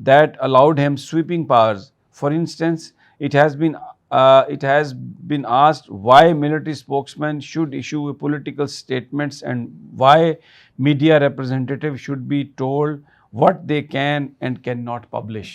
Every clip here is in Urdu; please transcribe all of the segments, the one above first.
that allowed him sweeping powers. For instance, it has been asked why military spokesmen should issue political statements and why media representatives should be told what they can and cannot publish.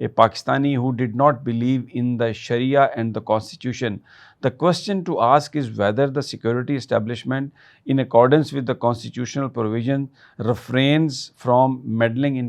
a Pakistani who did not believe in the Sharia and the Constitution. The question to ask is whether the security establishment, in accordance with the constitutional provision, refrains from meddling in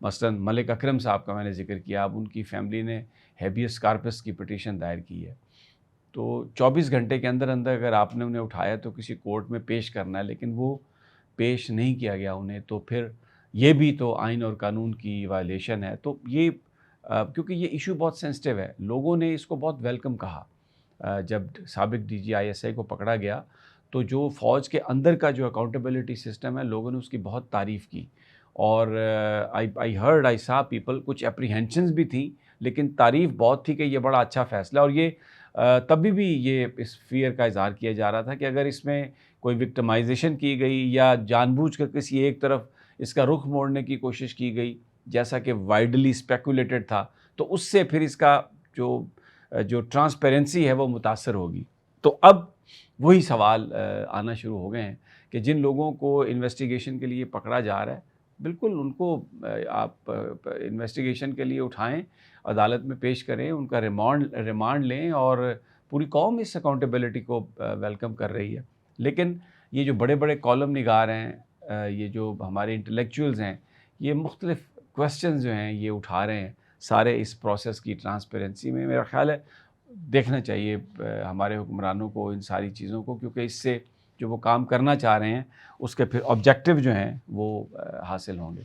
مثلاً ملک اکرم صاحب کا میں نے ذکر کیا، اب ان کی فیملی نے ہیبیس کارپس کی پٹیشن دائر کی ہے، تو 24 گھنٹے کے اندر اندر اگر آپ نے انہیں اٹھایا تو کسی کورٹ میں پیش کرنا ہے، لیکن وہ پیش نہیں کیا گیا انہیں، تو پھر یہ بھی تو آئین اور قانون کی وائلیشن ہے۔ تو یہ کیونکہ یہ ایشو بہت سینسٹیو ہے، لوگوں نے اس کو بہت ویلکم کہا جب سابق ڈی جی ISI کو پکڑا گیا، تو جو فوج کے اندر کا جو اکاؤنٹیبلٹی سسٹم ہے، لوگوں نے اس کی بہت تعریف کی، اور آئی سا پیپل، کچھ اپریہینشنز بھی تھیں لیکن تعریف بہت تھی کہ یہ بڑا اچھا فیصلہ ہے، اور یہ تبھی بھی یہ اس فیئر کا اظہار کیا جا رہا تھا کہ اگر اس میں کوئی وکٹمائزیشن کی گئی یا جان بوجھ کر کسی ایک طرف اس کا رخ موڑنے کی کوشش کی گئی، جیسا کہ وائڈلی اسپیکولیٹڈ تھا، تو اس سے پھر اس کا جو ٹرانسپیرنسی ہے وہ متاثر ہوگی۔ تو اب وہی سوال آنا شروع ہو گئے ہیں کہ جن لوگوں کو انویسٹیگیشن کے لیے پکڑا جا رہا ہے، بالکل ان کو آپ انویسٹیگیشن کے لیے اٹھائیں، عدالت میں پیش کریں، ان کا ریمانڈ لیں، اور پوری قوم اس اکاؤنٹیبلٹی کو ویلکم کر رہی ہے۔ لیکن یہ جو بڑے بڑے کالم نگار ہیں، یہ جو ہمارے انٹلیکچوئلز ہیں، یہ مختلف کویسچنز جو ہیں یہ اٹھا رہے ہیں سارے اس پروسیس کی ٹرانسپیرنسی میں۔ میرا خیال ہے دیکھنا چاہیے ہمارے حکمرانوں کو ان ساری چیزوں کو، کیونکہ اس سے جو وہ کام کرنا چاہ رہے ہیں اس کے پھر آبجیکٹیو جو ہیں وہ حاصل ہوں گے۔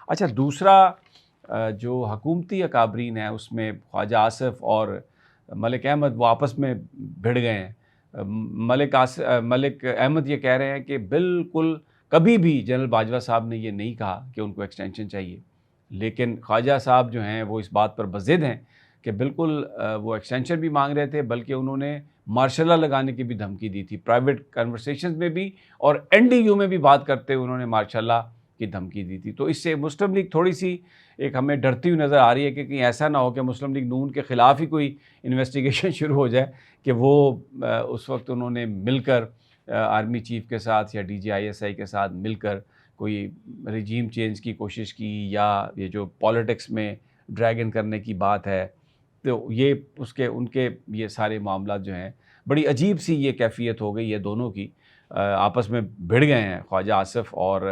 اچھا، دوسرا جو حکومتی اکابرین ہیں اس میں خواجہ آصف اور ملک احمد وہ آپس میں بھڑ گئے ہیں۔ ملک احمد یہ کہہ رہے ہیں کہ بالکل کبھی بھی جنرل باجوہ صاحب نے یہ نہیں کہا کہ ان کو ایکسٹینشن چاہیے، لیکن خواجہ صاحب جو ہیں وہ اس بات پر بضد ہیں کہ بالکل وہ ایکسٹینشن بھی مانگ رہے تھے، بلکہ انہوں نے مارشل لا لگانے کی بھی دھمکی دی تھی، پرائیویٹ کنورسیشنز میں بھی اور NDU میں بھی بات کرتے ہوئے انہوں نے مارشل لا کی دھمکی دی تھی۔ تو اس سے مسلم لیگ تھوڑی سی ایک ہمیں ڈرتی ہوئی نظر آ رہی ہے کہ کہیں ایسا نہ ہو کہ مسلم لیگ نون کے خلاف ہی کوئی انویسٹیگیشن شروع ہو جائے، کہ وہ اس وقت انہوں نے مل کر آرمی چیف کے ساتھ یا DGISI کے ساتھ مل کر کوئی رجیم چینج کی کوشش کی، یا یہ جو پالیٹکس میں ڈریگن کرنے کی بات ہے، تو یہ ان کے یہ سارے معاملات جو ہیں بڑی عجیب سی یہ کیفیت ہو گئی ہے دونوں کی، آپس میں بھڑ گئے ہیں خواجہ آصف اور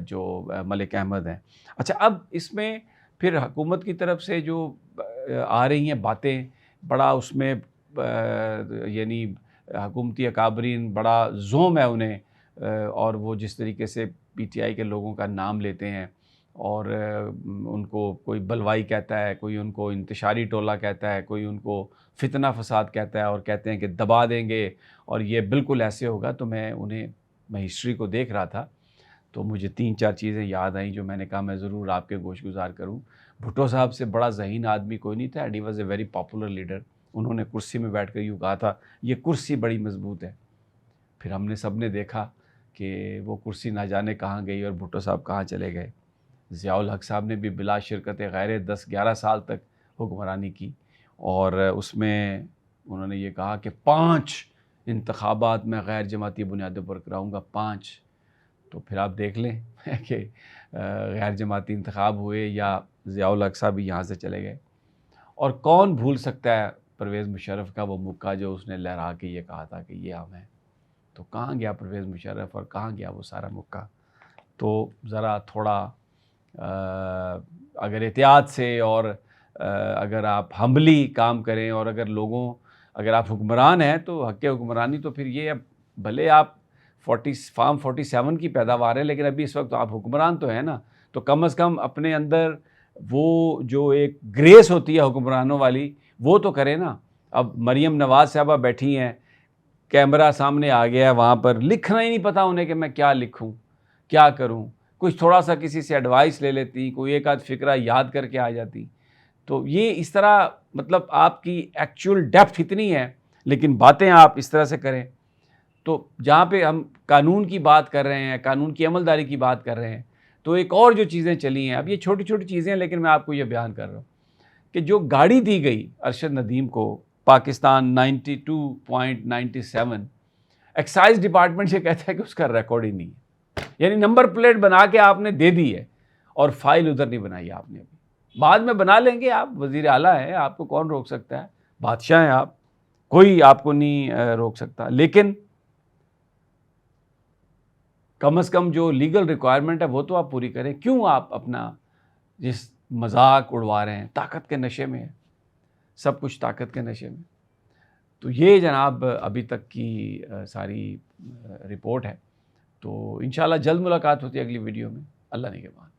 جو ملک احمد ہیں۔ اچھا، اب اس میں پھر حکومت کی طرف سے جو آ رہی ہیں باتیں، بڑا اس میں یعنی حکومتی اکابرین بڑا زوم ہے انہیں، اور وہ جس طریقے سے PTI کے لوگوں کا نام لیتے ہیں، اور ان کو کوئی بلوائی کہتا ہے، کوئی ان کو انتشاری ٹولہ کہتا ہے، کوئی ان کو فتنہ فساد کہتا ہے، اور کہتے ہیں کہ دبا دیں گے اور یہ بالکل ایسے ہوگا۔ تو میں ہسٹری کو دیکھ رہا تھا تو مجھے 3-4 چیزیں یاد آئیں جو میں نے کہا میں ضرور آپ کے گوش گزار کروں۔ بھٹو صاحب سے بڑا ذہین آدمی کوئی نہیں تھا، and he was a very popular leader. انہوں نے کرسی میں بیٹھ کر یوں کہا تھا، یہ کرسی بڑی مضبوط ہے۔ پھر ہم نے سب نے دیکھا کہ وہ کرسی نہ جانے کہاں گئی اور بھٹو صاحب کہاں چلے گئے۔ ضیاء الحق صاحب نے بھی بلا شرکت غیر 10-11 سال تک حکمرانی کی، اور اس میں انہوں نے یہ کہا کہ 5 انتخابات میں غیر جماعتی بنیادوں پر کراؤں گا، 5۔ تو پھر آپ دیکھ لیں کہ غیر جماعتی انتخاب ہوئے یا ضیاء الحق صاحب بھی یہاں سے چلے گئے۔ اور کون بھول سکتا ہے پرویز مشرف کا وہ مکہ جو اس نے لہرا کے یہ کہا تھا کہ یہ ہم ہیں۔ تو کہاں گیا پرویز مشرف اور کہاں گیا وہ سارا مکہ؟ تو ذرا تھوڑا اگر احتیاط سے اور اگر آپ ہمبلی کام کریں، اور اگر آپ حکمران ہیں تو حق حکمرانی تو پھر یہ، بھلے آپ فارم 47 کی پیداوار ہے، لیکن ابھی اس وقت آپ حکمران تو ہیں نا، تو کم از کم اپنے اندر وہ جو ایک گریس ہوتی ہے حکمرانوں والی وہ تو کریں نا۔ اب مریم نواز صاحبہ بیٹھی ہیں، کیمرہ سامنے آ گیا ہے، وہاں پر لکھنا ہی نہیں پتا انہیں کہ میں کیا لکھوں کیا کروں، کچھ تھوڑا سا کسی سے ایڈوائس لے لیتی، کوئی ایک آدھ فقرہ یاد کر کے آ جاتی۔ تو یہ اس طرح مطلب آپ کی ایکچول ڈیپتھ اتنی ہے، لیکن باتیں آپ اس طرح سے کریں۔ تو جہاں پہ ہم قانون کی بات کر رہے ہیں، قانون کی عملداری کی بات کر رہے ہیں، تو ایک اور جو چیزیں چلی ہیں، اب یہ چھوٹی چھوٹی چیزیں ہیں لیکن میں آپ کو یہ بیان کر رہا ہوں کہ جو گاڑی دی گئی ارشد ندیم کو پاکستان 92.97، ایکسائز ڈپارٹمنٹ یہ کہتا ہے کہ اس کا ریکارڈ ہی نہیں ہے، یعنی نمبر پلیٹ بنا کے آپ نے دے دی ہے اور فائل ادھر نہیں بنائی آپ نے، ابھی بعد میں بنا لیں گے، آپ وزیر اعلیٰ ہیں، آپ کو کون روک سکتا ہے، بادشاہ ہیں آپ، کوئی آپ کو نہیں روک سکتا۔ لیکن کم از کم جو لیگل ریکوائرمنٹ ہے وہ تو آپ پوری کریں۔ کیوں آپ اپنا جس مذاق اڑوا رہے ہیں، طاقت کے نشے میں ہے، سب کچھ طاقت کے نشے میں. تو یہ جناب ابھی تک کی ساری رپورٹ ہے. تو انشاءاللہ جلد ملاقات ہوتی ہے اگلی ویڈیو میں. اللہ نگہبان.